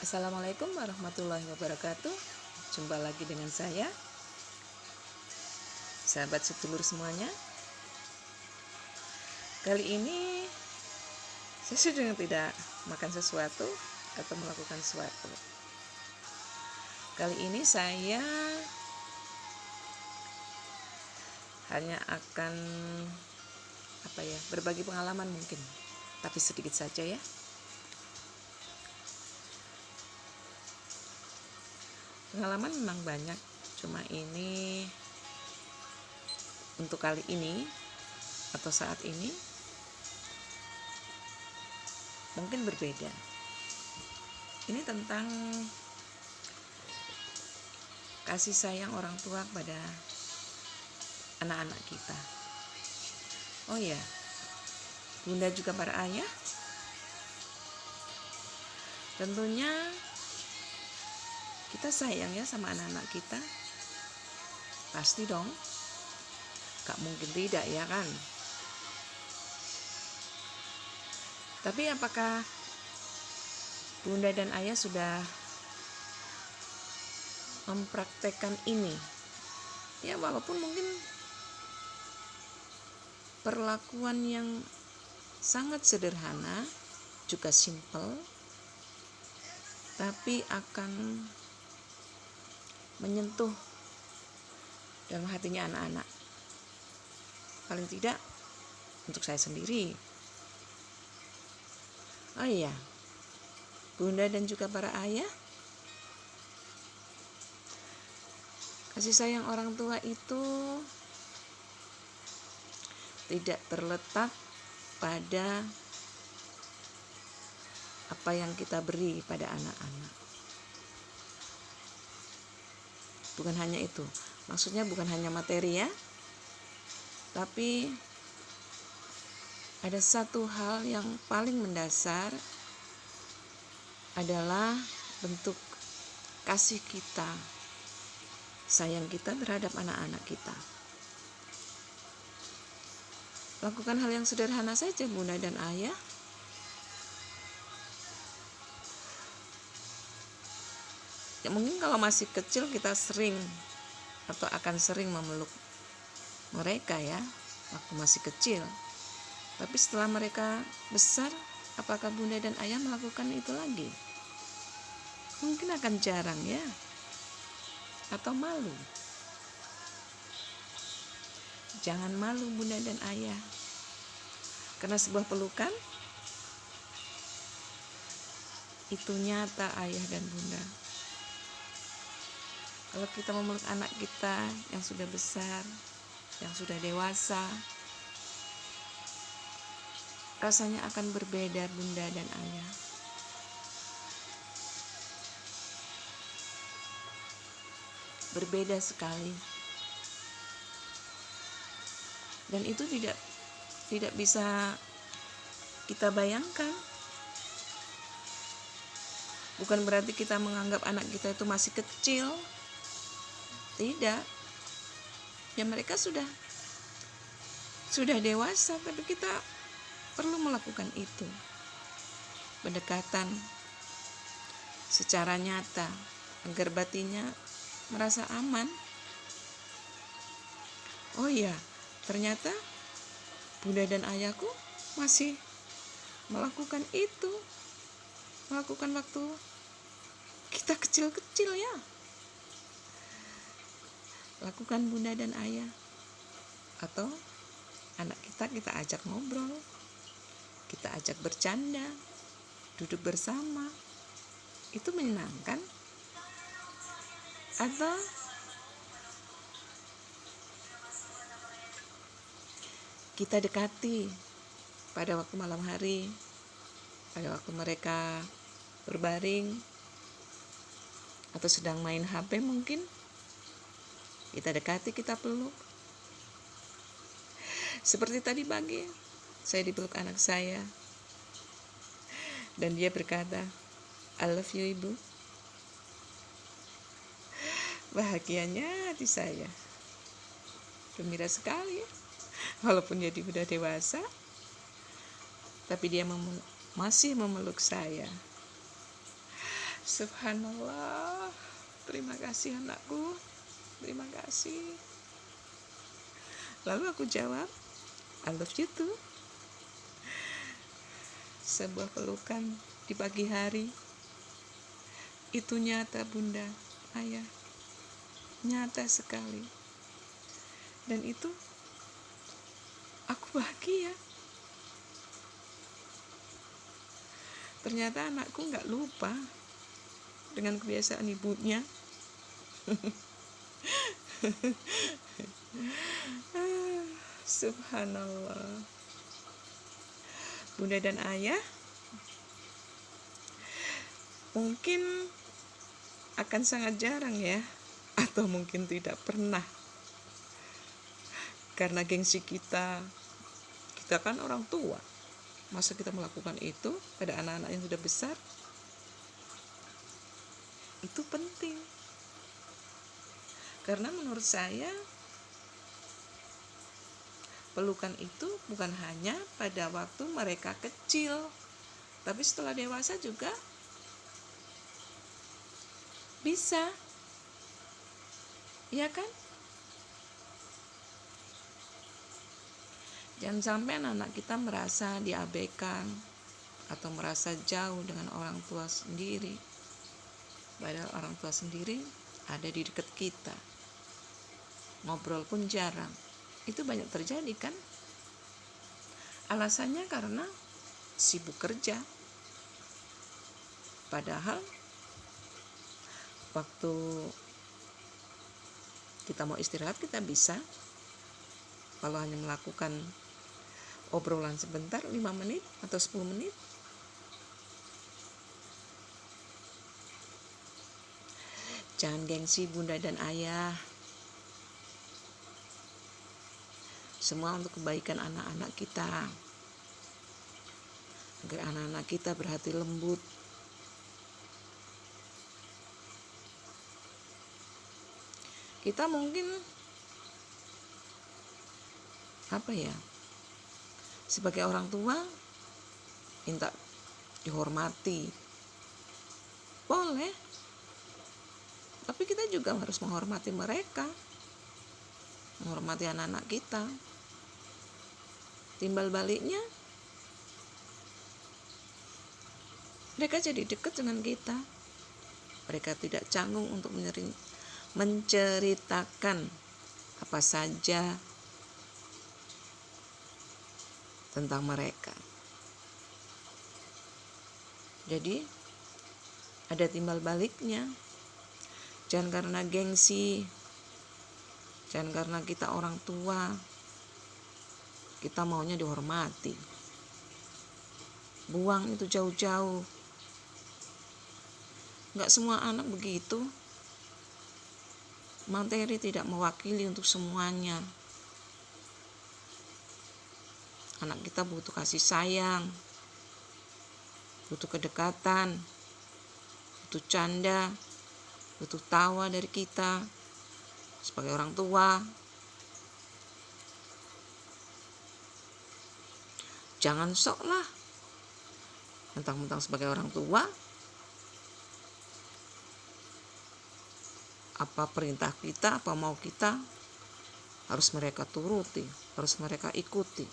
Assalamualaikum warahmatullahi wabarakatuh. Jumpa lagi dengan saya, sahabat sedulur semuanya. Kali ini saya sedang tidak makan sesuatu atau melakukan sesuatu. Kali ini saya hanya akan berbagi pengalaman mungkin, tapi sedikit saja ya. Pengalaman memang banyak, cuma ini untuk kali ini atau saat ini mungkin berbeda. Ini tentang kasih sayang orang tua pada anak-anak kita. Oh ya, bunda juga para ayah, tentunya kita sayang ya sama anak-anak kita. Pasti dong, gak mungkin tidak ya kan. Tapi apakah bunda dan ayah sudah mempraktekkan ini? Ya walaupun mungkin perlakuan yang sangat sederhana, juga simple, tapi akan menyentuh dalam hatinya anak-anak. Paling tidak untuk saya sendiri. Oh iya, bunda dan juga para ayah, kasih sayang orang tua itu tidak terletak pada apa yang kita beri pada anak-anak. Bukan hanya itu, maksudnya bukan hanya materi ya, tapi ada satu hal yang paling mendasar adalah bentuk kasih kita, sayang kita terhadap anak-anak kita. Lakukan hal yang sederhana saja bunda dan ayah. Ya mungkin kalau masih kecil kita sering atau akan sering memeluk mereka ya, waktu masih kecil. Tapi setelah mereka besar, apakah bunda dan ayah melakukan itu lagi? Mungkin akan jarang ya, atau malu. Jangan malu bunda dan ayah, karena sebuah pelukan itu nyata ayah dan bunda. Kalau kita memeluk anak kita yang sudah besar, yang sudah dewasa, rasanya akan berbeda bunda dan ayah. Berbeda sekali. Dan itu tidak bisa kita bayangkan. Bukan berarti kita menganggap anak kita itu masih kecil. Tidak. Ya mereka sudah dewasa, tapi kita perlu melakukan itu. Pendekatan secara nyata agar batinnya merasa aman. Oh iya, ternyata bunda dan ayahku masih melakukan itu. Melakukan waktu kita kecil-kecil ya. Lakukan bunda dan ayah. Atau anak kita ajak ngobrol, kita ajak bercanda, duduk bersama. Itu menyenangkan. Atau kita dekati pada waktu malam hari, pada waktu mereka berbaring atau sedang main HP mungkin. Kita dekati, kita peluk. Seperti tadi pagi, saya dipeluk anak saya. Dan dia berkata, I love you ibu. Bahagianya hati saya. Gembira sekali. Walaupun dia sudah dewasa, tapi dia masih memeluk saya. Subhanallah, terima kasih anakku, terima kasih. Lalu aku jawab, I love you too. Sebuah pelukan di pagi hari, itu nyata bunda, ayah, nyata sekali. Dan itu aku bahagia. Ternyata anakku gak lupa dengan kebiasaan ibunya. Subhanallah. Bunda dan ayah mungkin akan sangat jarang ya, atau mungkin tidak pernah, karena gengsi kita kan orang tua, masa kita melakukan itu pada anak-anak yang sudah besar. Itu penting, karena menurut saya pelukan itu bukan hanya pada waktu mereka kecil, tapi setelah dewasa juga bisa, ya kan? Jangan sampai anak-anak kita merasa diabaikan atau merasa jauh dengan orang tua sendiri, padahal orang tua sendiri ada di dekat kita, ngobrol pun jarang. Itu banyak terjadi kan? Alasannya karena sibuk kerja, padahal waktu kita mau istirahat kita bisa, kalau hanya melakukan obrolan sebentar, 5 menit atau 10 menit. Jangan gengsi bunda dan ayah. Semua untuk kebaikan anak-anak kita, agar anak-anak kita berhati lembut. Kita mungkin sebagai orang tua minta dihormati, boleh, tapi kita juga harus menghormati mereka, menghormati anak-anak kita. Timbal baliknya mereka jadi dekat dengan kita. Mereka tidak canggung untuk menceritakan apa saja tentang mereka. Jadi ada timbal baliknya. Jangan karena gengsi, jangan karena kita orang tua kita maunya dihormati, buang itu jauh-jauh. Gak semua anak begitu. Materi tidak mewakili untuk semuanya. Anak kita butuh kasih sayang, butuh kedekatan, butuh canda, butuh tawa dari kita sebagai orang tua. Jangan sok lah mentang-mentang sebagai orang tua, apa perintah kita, apa mau kita harus mereka turuti, harus mereka ikuti.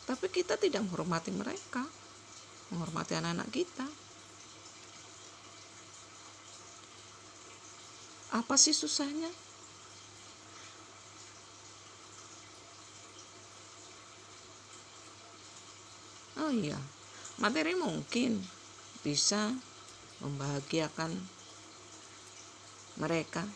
Tapi kita tidak menghormati mereka, menghormati anak-anak kita. Apa sih susahnya? Oh iya, materi mungkin bisa membahagiakan mereka,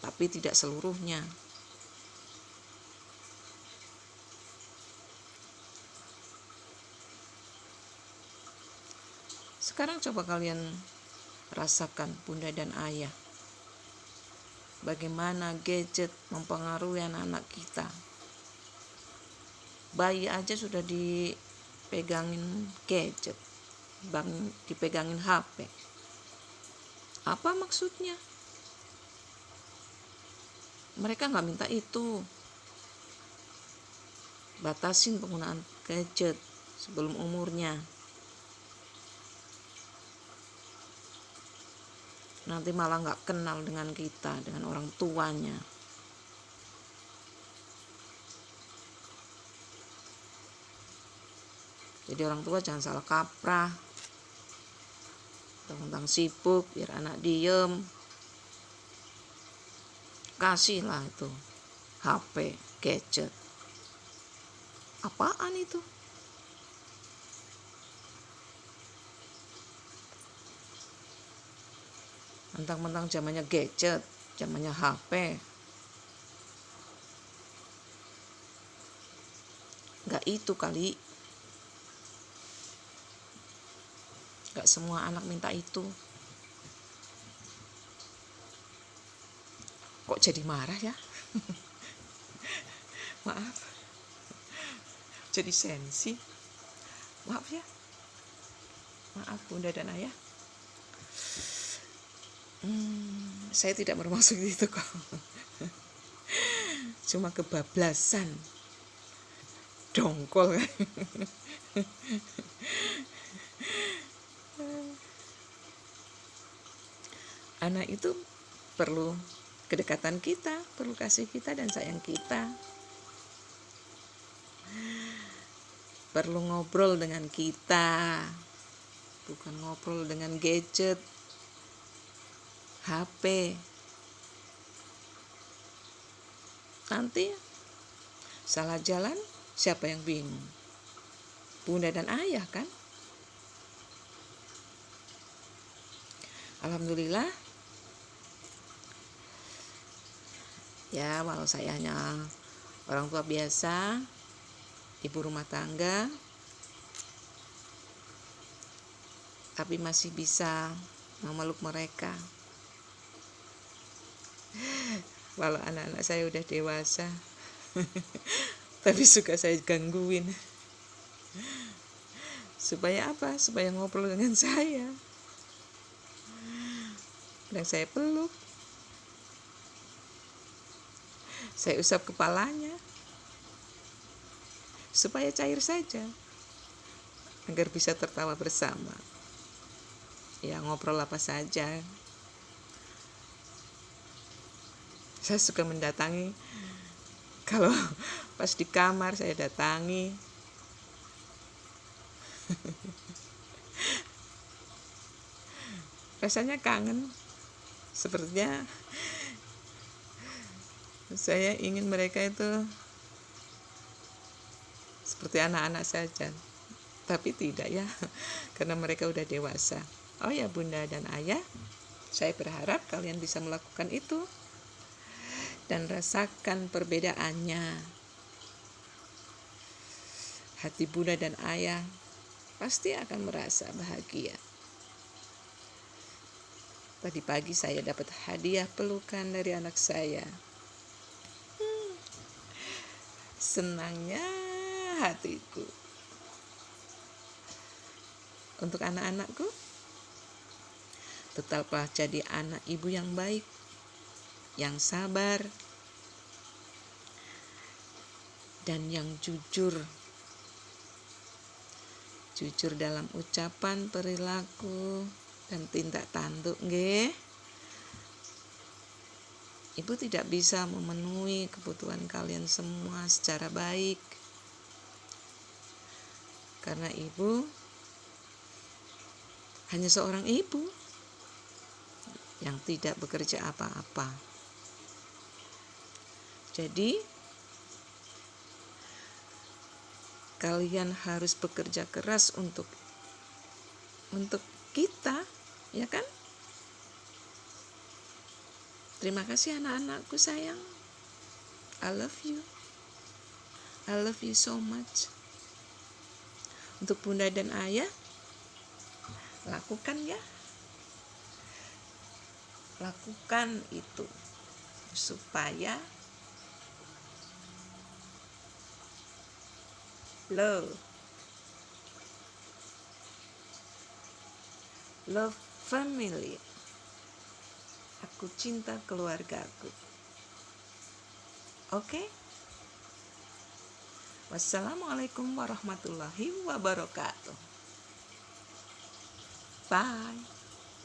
tapi tidak seluruhnya. Sekarang coba kalian rasakan bunda dan ayah, bagaimana gadget mempengaruhi anak-anak kita. Bayi aja sudah dipegangin gadget, dipegangin HP. Apa maksudnya? Mereka gak minta itu. Batasin penggunaan gadget sebelum umurnya. nanti malah nggak kenal dengan kita, dengan orang tuanya. Jadi orang tua jangan salah kaprah, tentang sibuk biar anak diem, kasihlah itu HP, gadget. Apaan itu? Mentang-mentang zamannya gadget, zamannya HP. Nggak itu kali. Nggak semua anak minta itu. Kok jadi marah ya? Maaf. Jadi sensi. Maaf ya. Maaf Bunda dan Ayah. Saya tidak bermaksud itu kok. Cuma kebablasan. Dongkol kan. Anak itu perlu kedekatan kita, perlu kasih kita dan sayang kita. Perlu ngobrol dengan kita, bukan ngobrol dengan gadget, HP. Nanti salah jalan, siapa yang bingung? Bunda dan Ayah kan? Alhamdulillah. Ya, walau saya hanya orang tua biasa, ibu rumah tangga, tapi masih bisa memeluk mereka. Walau anak-anak saya udah dewasa, tapi suka saya gangguin. Supaya apa? Supaya ngobrol dengan saya. Dan saya peluk. Saya usap kepalanya. Supaya cair saja. Agar bisa tertawa bersama. Ya, ngobrol apa saja. Saya suka mendatangi. Kalau pas di kamar saya datangi. Rasanya kangen. Sepertinya saya ingin mereka itu seperti anak-anak saja. Tapi tidak ya, karena mereka udah dewasa. Oh ya Bunda dan Ayah, saya berharap kalian bisa melakukan itu dan rasakan perbedaannya. Hati Bunda dan Ayah pasti akan merasa bahagia. Tadi pagi saya dapat hadiah pelukan dari anak saya. Senangnya hatiku. Untuk anak-anakku, tetaplah jadi anak ibu yang baik, yang sabar, dan yang jujur. Jujur dalam ucapan, perilaku, dan tindak tanduk, nggih. Ibu tidak bisa memenuhi kebutuhan kalian semua secara baik. Karena ibu hanya seorang ibu yang tidak bekerja apa-apa. Jadi, kalian harus bekerja keras untuk kita, ya kan? Terima kasih anak-anakku sayang. I love you. I love you so much. Untuk Bunda dan Ayah, lakukan ya. Lakukan itu supaya love family. Aku cinta keluargaku. Oke? Wassalamualaikum warahmatullahi wabarakatuh. Bye.